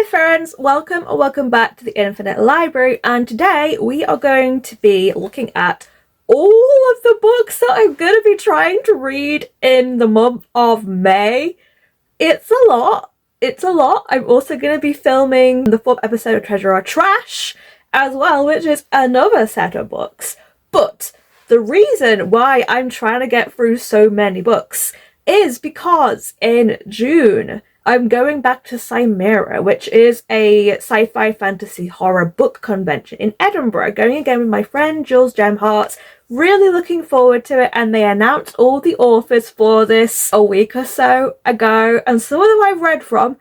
friends, welcome or welcome back to the Infinite Library, and today we are going to be looking at all of the books that I'm going to be trying to read in the month of May. It's a lot. I'm also going to be filming the 4th episode of Treasure or Trash as well, which is another set of books. But the reason why I'm trying to get through so many books is because in June I'm going back to Cymera, which is a sci-fi fantasy horror book convention in Edinburgh, going again with my friend Jules Gemharts. Really looking forward to it, and they announced all the authors for this a week or so ago, and some of them I've read from.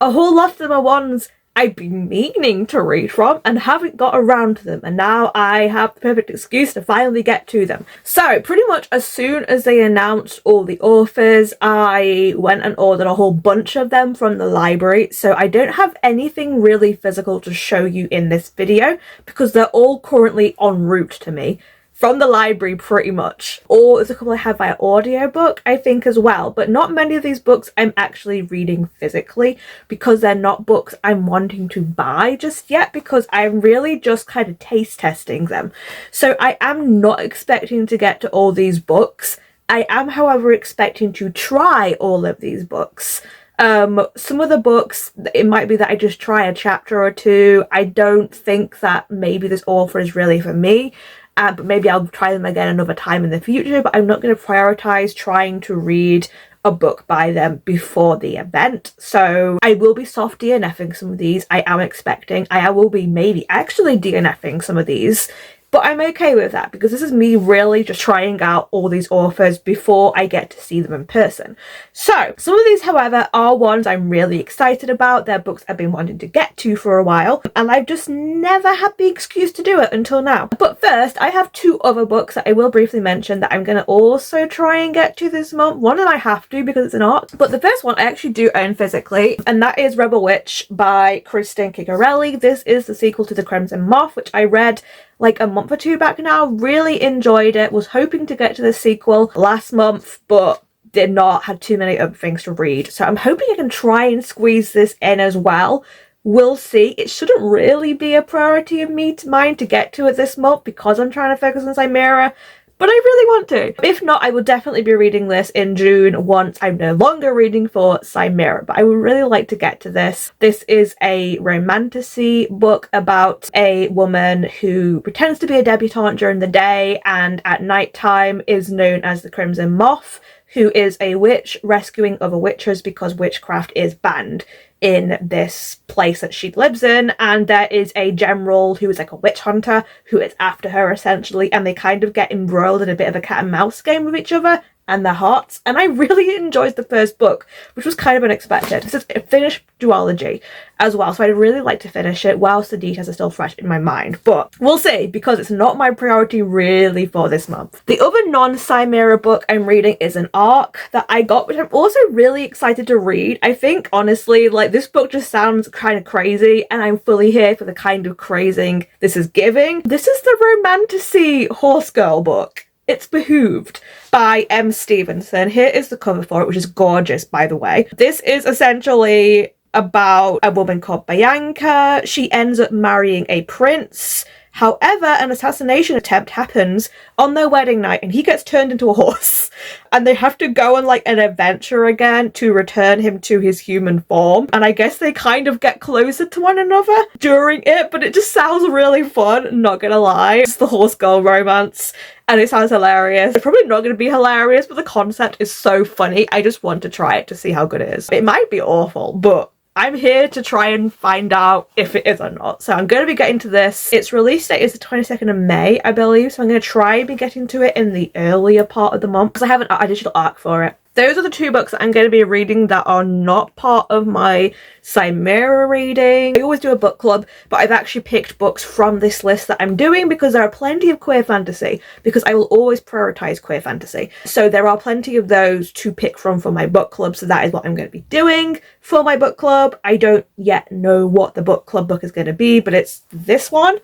A whole lot of them are ones I've been meaning to read from and haven't got around to them, and now I have the perfect excuse to finally get to them. So pretty much as soon as they announced all the authors, I went and ordered a whole bunch of them from the library. So I don't have anything really physical to show you in this video because they're all currently en route to me from the library pretty much. Or there's a couple I have via audiobook, I think, as well. But not many of these books I'm actually reading physically because they're not books I'm wanting to buy just yet, because I'm really just kind of taste testing them. So I am not expecting to get to all these books. I am, however, expecting to try all of these books. Some of the books, it might be that I just try a chapter or two. I don't think that maybe this author is really for me. But maybe I'll try them again another time in the future, but I'm not going to prioritize trying to read a book by them before the event. So I will be soft DNFing some of these. I am expecting. I will be maybe actually DNFing some of these. But I'm okay with that because this is me really just trying out all these authors before I get to see them in person. So some of these, however, are ones I'm really excited about. They're books I've been wanting to get to for a while, and I've just never had the excuse to do it until now. But first, I have two other books that I will briefly mention that I'm going to also try and get to this month. One that I have to because it's an art, but the first one I actually do own physically, and that is Rebel Witch by Kristen Cigarelli. This is the sequel to The Crimson Moth, which I read like a month or two back now. Really enjoyed it. Was hoping to get to the sequel last month, but did not. Had too many other things to read. So I'm hoping I can try and squeeze this in as well. We'll see. It shouldn't really be a priority of mine to get to it this month because I'm trying to focus on Cymera. But I really want to. If not, I will definitely be reading this in June once I'm no longer reading for Cymera. But I would really like to get to this. This is a romantasy book about a woman who pretends to be a debutante during the day and at night time is known as the Crimson Moth, who is a witch rescuing other witches because witchcraft is banned in this place that she lives in, and there is a general who is like a witch hunter who is after her essentially, and they kind of get embroiled in a bit of a cat and mouse game with each other and their hearts. And I really enjoyed the first book, which was kind of unexpected. This is a finished duology as well, so I'd really like to finish it whilst the details are still fresh in my mind, but we'll see because it's not my priority really for this month. The other non-Cymera book I'm reading is an ARC that I got, which I'm also really excited to read. I think honestly, like, this book just sounds kind of crazy, and I'm fully here for the kind of crazing this is giving. This is the romantasy horse girl book. It's Behooved by M. Stevenson. Here is the cover for it, which is gorgeous, by the way. This is essentially about a woman called Bianca. She ends up marrying a prince. However, an assassination attempt happens on their wedding night and he gets turned into a horse. And they have to go on like an adventure again to return him to his human form. And I guess they kind of get closer to one another during it, but it just sounds really fun, not gonna lie. It's the horse girl romance and it sounds hilarious. It's probably not gonna be hilarious, but the concept is so funny. I just want to try it to see how good it is. It might be awful, but I'm here to try and find out if it is or not. So I'm going to be getting to this. Its release date is the 22nd of May, I believe. So I'm going to try and be getting to it in the earlier part of the month because I have a digital arc for it. Those are the two books that I'm going to be reading that are not part of my Cymera reading. I always do a book club, but I've actually picked books from this list that I'm doing because there are plenty of queer fantasy, because I will always prioritize queer fantasy. So there are plenty of those to pick from for my book club, so that is what I'm going to be doing for my book club. I don't yet know what the book club book is going to be, but it's this one.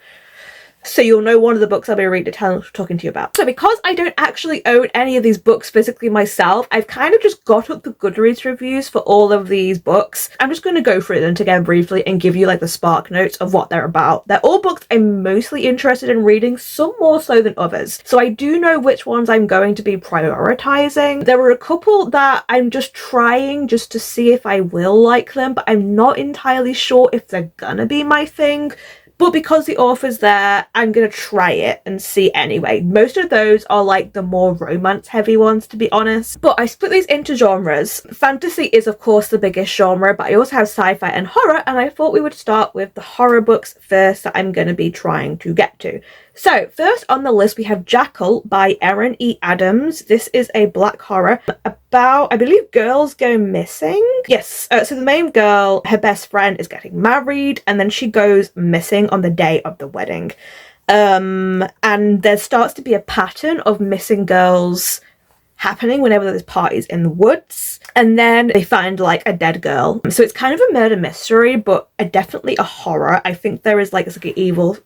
so you'll know one of the books I'll be talking to you about. So because I don't actually own any of these books physically myself, I've kind of just got up the Goodreads reviews for all of these books. I'm just going to go through them together briefly and give you like the spark notes of what they're about. They're all books I'm mostly interested in reading, some more so than others. So I do know which ones I'm going to be prioritizing. There are a couple that I'm just trying just to see if I will like them, but I'm not entirely sure if they're gonna be my thing. But because the author's there, I'm going to try it and see anyway. Most of those are like the more romance heavy ones, to be honest. But I split these into genres. Fantasy is of course the biggest genre, but I also have sci-fi and horror, and I thought we would start with the horror books first that I'm going to be trying to get to. So first on the list we have Jackal by Erin E. Adams. This is a black horror about, I believe, girls go missing. Yes, so the main girl, her best friend is getting married, and then she goes missing on the day of the wedding. And there starts to be a pattern of missing girls happening whenever there's parties in the woods, and then they find like a dead girl. So it's kind of a murder mystery, but definitely a horror. I think there is like something evil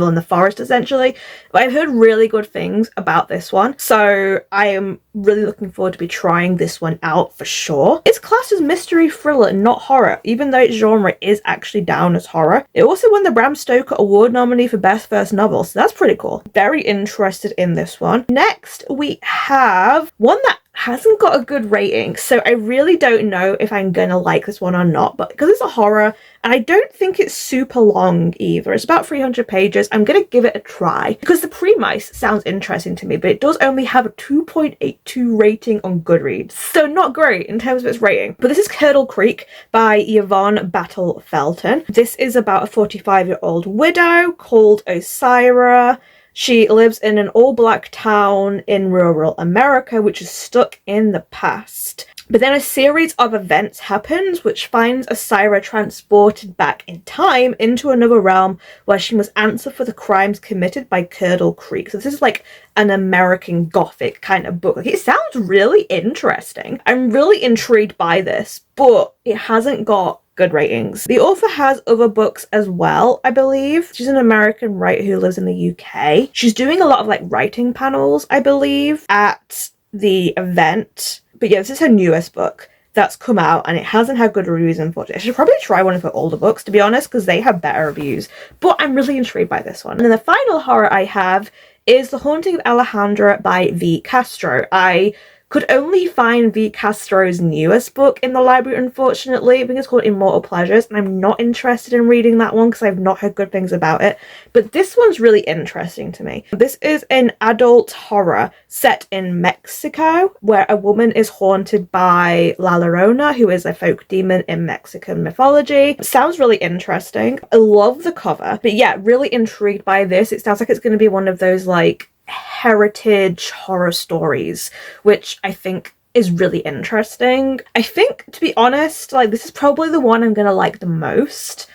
in the forest essentially, but I've heard really good things about this one, so I am really looking forward to be trying this one out for sure. It's classed as mystery thriller, not horror, even though its genre is actually down as horror. It also won the Bram Stoker Award nominee for Best First Novel, so that's pretty cool. Very interested in this one. Next we have one that hasn't got a good rating, so I really don't know if I'm gonna like this one or not, but because it's a horror and I don't think it's super long either, it's about 300 pages, I'm gonna give it a try because the premise sounds interesting to me, but it does only have a 2.82 rating on Goodreads, so not great in terms of its rating. But this is Curdle Creek by Yvonne Battle Felton. This is about a 45-year-old widow called Cymera. She lives in an all-black town in rural America, which is stuck in the past. But then a series of events happens, which finds Cymera transported back in time into another realm where she must answer for the crimes committed by Curdle Creek. So this is like an American Gothic kind of book. Like, it sounds really interesting. I'm really intrigued by this, but it hasn't got good ratings. The author has other books as well, I believe. She's an American writer who lives in the UK. She's doing a lot of like writing panels, I believe, at the event. But yeah, this is her newest book that's come out, and it hasn't had good reviews, unfortunately. I should probably try one of her older books, to be honest, because they have better reviews. But I'm really intrigued by this one. And then the final horror I have is The Haunting of Alejandra by V. Castro. I could only find V. Castro's newest book in the library, unfortunately. I think it's called Immortal Pleasures, and I'm not interested in reading that one because I've not heard good things about it. But this one's really interesting to me. This is an adult horror set in Mexico, where a woman is haunted by La Llorona, who is a folk demon in Mexican mythology. It sounds really interesting. I love the cover. But yeah, really intrigued by this. It sounds like it's going to be one of those like heritage horror stories, which I think is really interesting. I think, to be honest, like this is probably the one I'm gonna like the most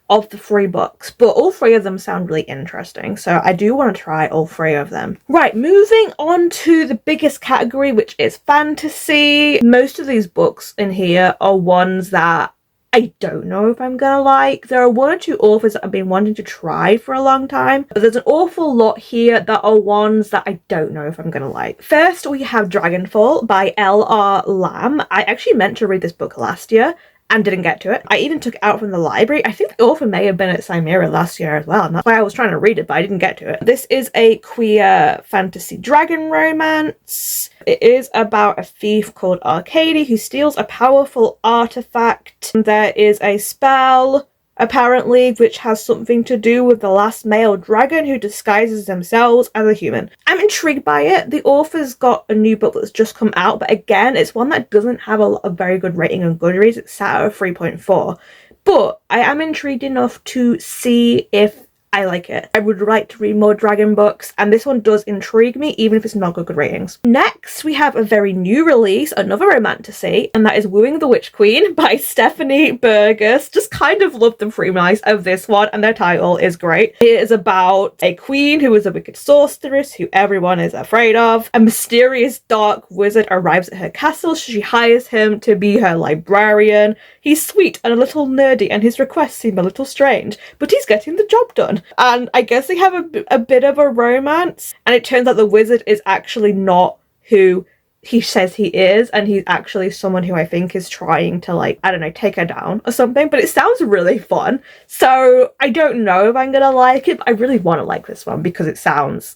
of the three books, but all three of them sound really interesting, so I do want to try all three of them. Right, moving on to the biggest category, which is fantasy. Most of these books in here are ones that I don't know if I'm gonna like. There are one or two authors that I've been wanting to try for a long time, but there's an awful lot here that are ones that I don't know if I'm gonna like. First, we have Dragonfall by L.R. Lamb. I actually meant to read this book last year and didn't get to it. I even took it out from the library. I think the author may have been at Cymera last year as well, and that's why I was trying to read it, but I didn't get to it. This is a queer fantasy dragon romance. It is about a thief called Arcady who steals a powerful artifact. There is a spell, apparently, which has something to do with the last male dragon who disguises themselves as a human. I'm intrigued by it. The author's got a new book that's just come out, but again, it's one that doesn't have a very good rating on Goodreads. It's sat at a 3.4. But I am intrigued enough to see if I like it. I would like to read more dragon books, and this one does intrigue me, even if it's not got good ratings. Next, we have a very new release, another romantasy, and that is Wooing the Witch Queen by Stephanie Burgess. Just kind of love the premise of this one, and their title is great. It is about a queen who is a wicked sorceress who everyone is afraid of. A mysterious dark wizard arrives at her castle, so she hires him to be her librarian. He's sweet and a little nerdy, and his requests seem a little strange, but he's getting the job done. one. And I guess they have a bit of a romance, and it turns out the wizard is actually not who he says he is, and he's actually someone who I think is trying to, like, I don't know, take her down or something. But it sounds really fun, so I don't know if I'm gonna like it, but I really want to like this one because it sounds,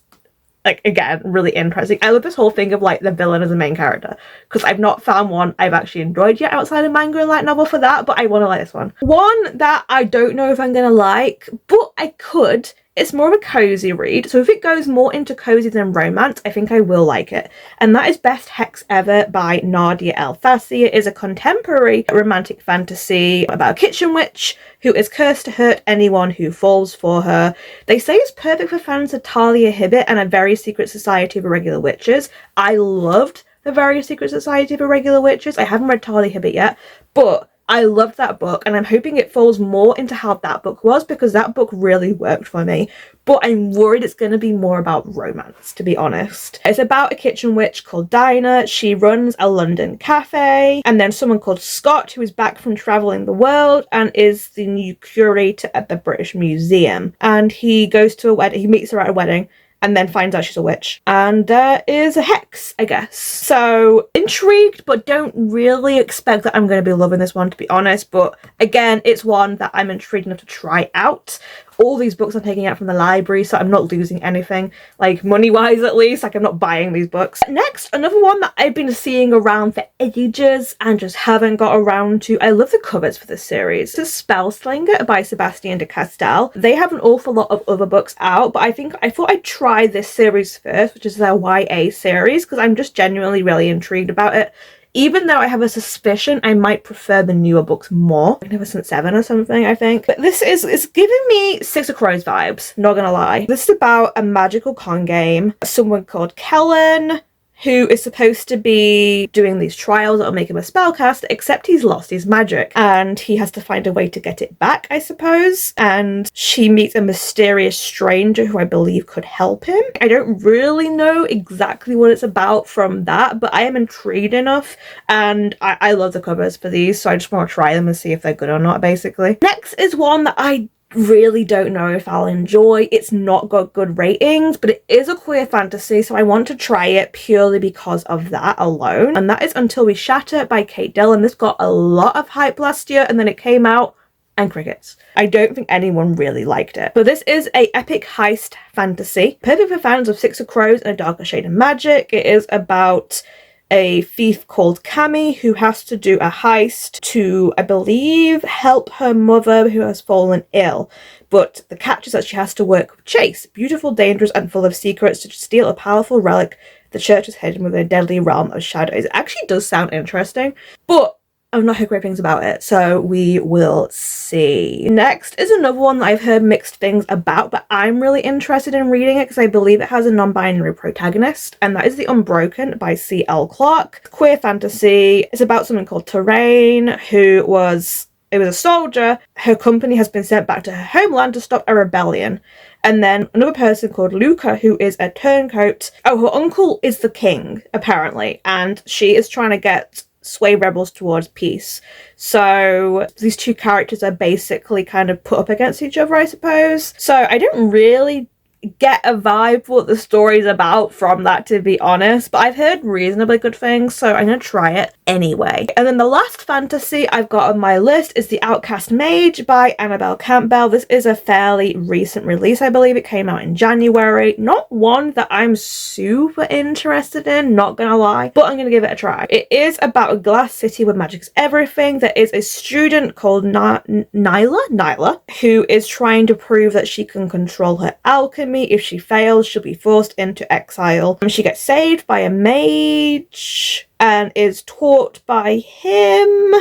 like, again, really interesting. I love this whole thing of, like, the villain as the main character, because I've not found one I've actually enjoyed yet outside of manga and light novel for that, but I want to like this one. One that I don't know if I'm gonna like, but I could. It's more of a cozy read, so if it goes more into cozy than romance, I think I will like it. And that is Best Hex Ever by Nadia El Fassi. It is a contemporary romantic fantasy about a kitchen witch who is cursed to hurt anyone who falls for her. They say it's perfect for fans of Talia Hibbert and A Very Secret Society of Irregular Witches. I loved The Very Secret Society of Irregular Witches. I haven't read Talia Hibbert yet, but I loved that book, and I'm hoping it falls more into how that book was, because that book really worked for me. But I'm worried it's going to be more about romance, to be honest. It's about a kitchen witch called Dinah. She runs a London cafe, and then someone called Scott, who is back from traveling the world and is the new curator at the British Museum. And he goes to a wedding, he meets her at a wedding, and then finds out she's a witch. And there is a hex, I guess. So intrigued, but don't really expect that I'm going to be loving this one, to be honest. But again, it's one that I'm intrigued enough to try out. All these books I'm taking out from the library, so I'm not losing anything, like money-wise at least. Like, I'm not buying these books. Next, another one that I've been seeing around for ages and just haven't got around to. I love the covers for this series. This is Spellslinger by Sebastian de Castell. They have an awful lot of other books out, but I thought I'd try this series first, which is their YA series, because I'm just genuinely really intrigued about it. Even though I have a suspicion I might prefer the newer books more. Magnificent Seven or something, I think. But this is giving me Six of Crows vibes, not gonna lie. This is about a magical con game. Someone called Kellen, who is supposed to be doing these trials that will make him a spellcaster, except he's lost his magic and he has to find a way to get it back, I suppose. And she meets a mysterious stranger who I believe could help him. I don't really know exactly what it's about from that, but I am intrigued enough, and I love the covers for these, so I just want to try them and see if they're good or not, basically. Next is one that I really don't know if I'll enjoy. It's not got good ratings, but it is a queer fantasy, so I want to try it purely because of that alone. And that is Until We Shatter by Kate Dillon. This got a lot of hype last year, and then it came out and crickets. I don't think anyone really liked it. But this is a epic heist fantasy, perfect for fans of Six of Crows and a darker shade of magic. It is about a thief called Cammy who has to do a heist to, I believe, help her mother who has fallen ill. But the catch is that she has to work with Chase, beautiful, dangerous, and full of secrets, to steal a powerful relic the church is hidden within a deadly realm of shadows. It actually does sound interesting, but I've not heard great things about it, so we will see. Next is another one that I've heard mixed things about, but I'm really interested in reading it because I believe it has a non-binary protagonist, and that is The Unbroken by C.L. Clarke. Queer fantasy. It's about someone called Terrain who was a soldier. Her company has been sent back to her homeland to stop a rebellion. And then another person called Luca, who is a turncoat. Oh, her uncle is the king, apparently, and she is trying to sway rebels towards peace. So these two characters are basically kind of put up against each other, I suppose. So I don't really get a vibe for what the story's about from that, to be honest, but I've heard reasonably good things, so I'm gonna try it anyway. And then the last fantasy I've got on my list is The Outcast Mage by Annabelle Campbell. This is a fairly recent release. I believe it came out in January. Not one that I'm super interested in, not gonna lie, but I'm gonna give it a try. It is about a glass city where magic's everything. There is a student called Nyla, who is trying to prove that she can control her alchemy. If she fails, she'll be forced into exile. She gets saved by a mage and is taught by him,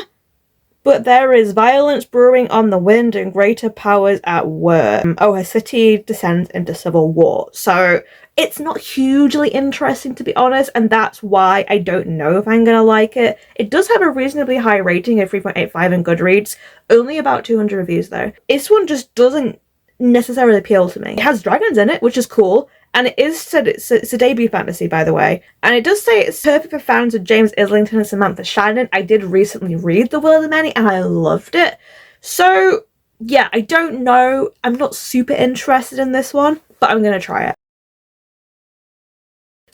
but there is violence brewing on the wind and greater powers at work. Her city descends into civil war. So it's not hugely interesting, to be honest, and that's why I don't know if I'm gonna like it. It does have a reasonably high rating of 3.85 in Goodreads, only about 200 reviews though. This one just doesn't necessarily appeal to me. It has dragons in it, which is cool, and it is said it's a debut fantasy, by the way, and it does say it's perfect for fans of James Islington and Samantha Shannon. I did recently read The Will of the Many and I loved it, so yeah, I don't know. I'm not super interested in this one, but I'm gonna try it.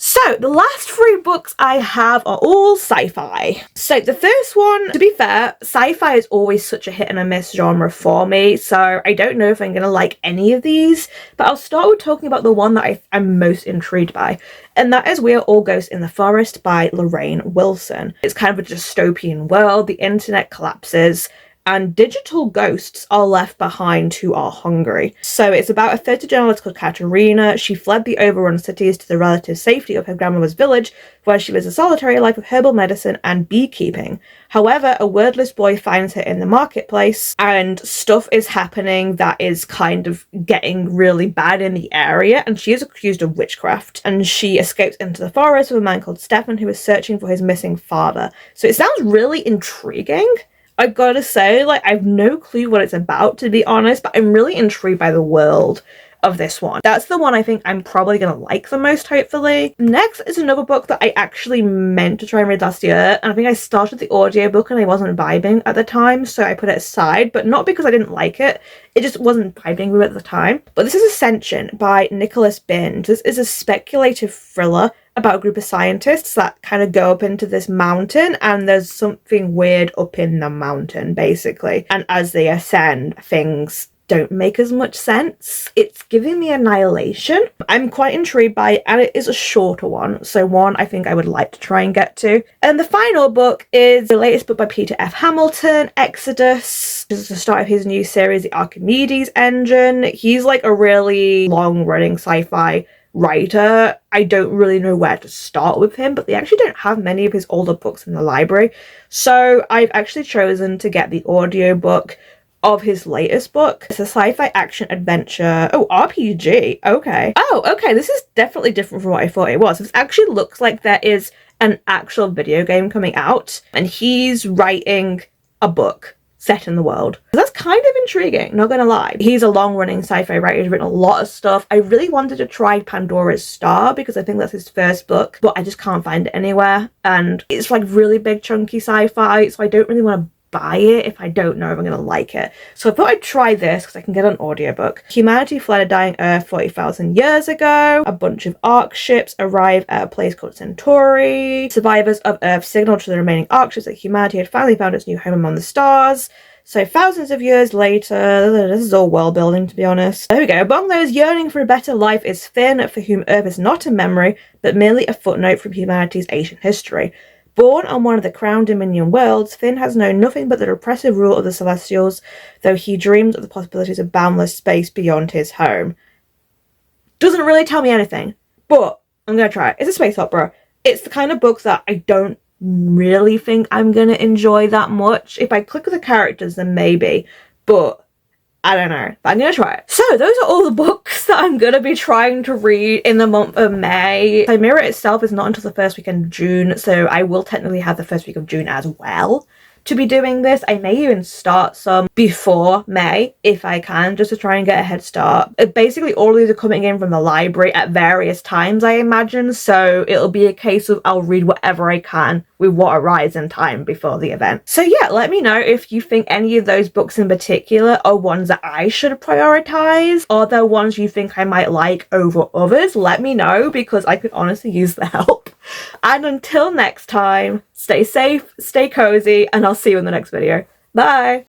So, the last 3 books I have are all sci-fi. So, the first one, to be fair, sci-fi is always such a hit and a miss genre for me, so I don't know if I'm gonna like any of these, but I'll start with talking about the one that I'm most intrigued by, and that is We Are All Ghosts in the Forest by Lorraine Wilson. It's kind of a dystopian world, the internet collapses, and digital ghosts are left behind who are hungry. So it's about a 30-journalist called Katerina. She fled the overrun cities to the relative safety of her grandmother's village, where she lives a solitary life of herbal medicine and beekeeping. However, a wordless boy finds her in the marketplace, and stuff is happening that is kind of getting really bad in the area, and she is accused of witchcraft. And she escapes into the forest with a man called Stefan, who is searching for his missing father. So it sounds really intriguing. I've got to say, like, I have no clue what it's about, to be honest, but I'm really intrigued by the world of this one. That's the one I think I'm probably going to like the most, hopefully. Next is another book that I actually meant to try and read last year, and I think I started the audiobook and I wasn't vibing at the time, so I put it aside, but not because I didn't like it, it just wasn't vibing with it at the time. But this is Ascension by Nicholas Binge. This is a speculative thriller about a group of scientists that kind of go up into this mountain, and there's something weird up in the mountain, basically. And as they ascend, things don't make as much sense. It's giving me Annihilation. I'm quite intrigued by it, and it is a shorter one, so one I think I would like to try and get to. And the final book is the latest book by Peter F. Hamilton, Exodus. This is the start of his new series, The Archimedes Engine. He's like a really long-running sci-fi writer. I don't really know where to start with him, but they actually don't have many of his older books in the library. So I've actually chosen to get the audiobook of his latest book. It's a sci-fi action adventure. Oh, RPG. Okay. Oh, okay. This is definitely different from what I thought it was. This actually looks like there is an actual video game coming out, and he's writing a book set in the world. That's kind of intriguing, not gonna lie. He's a long-running sci-fi writer. He's written a lot of stuff. I really wanted to try Pandora's Star because I think that's his first book, but I just can't find it anywhere. And it's like really big chunky sci-fi, so I don't really want to buy it if I don't know if I'm gonna like it. So I thought I'd try this because I can get an audiobook. Humanity fled a dying Earth 40,000 years ago. A bunch of Ark ships arrive at a place called Centauri. Survivors of Earth signaled to the remaining Ark ships that humanity had finally found its new home among the stars. So thousands of years later, this is all world building, to be honest. There we go. Among those yearning for a better life is Finn, for whom Earth is not a memory, but merely a footnote from humanity's ancient history. Born on one of the Crown Dominion worlds, Finn has known nothing but the repressive rule of the Celestials, though he dreams of the possibilities of boundless space beyond his home. Doesn't really tell me anything, but I'm gonna try it. It's a space opera. It's the kind of book that I don't really think I'm gonna enjoy that much. If I click with the characters, then maybe, but I don't know, but I'm gonna try it. So those are all the books that I'm gonna be trying to read in the month of May. Cymera itself is not until the first weekend of June, so I will technically have the first week of June as well to be doing this. I may even start some before May if I can, just to try and get a head start. Basically all of these are coming in from the library at various times, I imagine, so it'll be a case of I'll read whatever I can with what arrives in time before the event. So yeah, let me know if you think any of those books in particular are ones that I should prioritize. Are there ones you think I might like over others? Let me know, because I could honestly use the help. And until next time, stay safe, stay cozy, and I'll see you in the next video. Bye!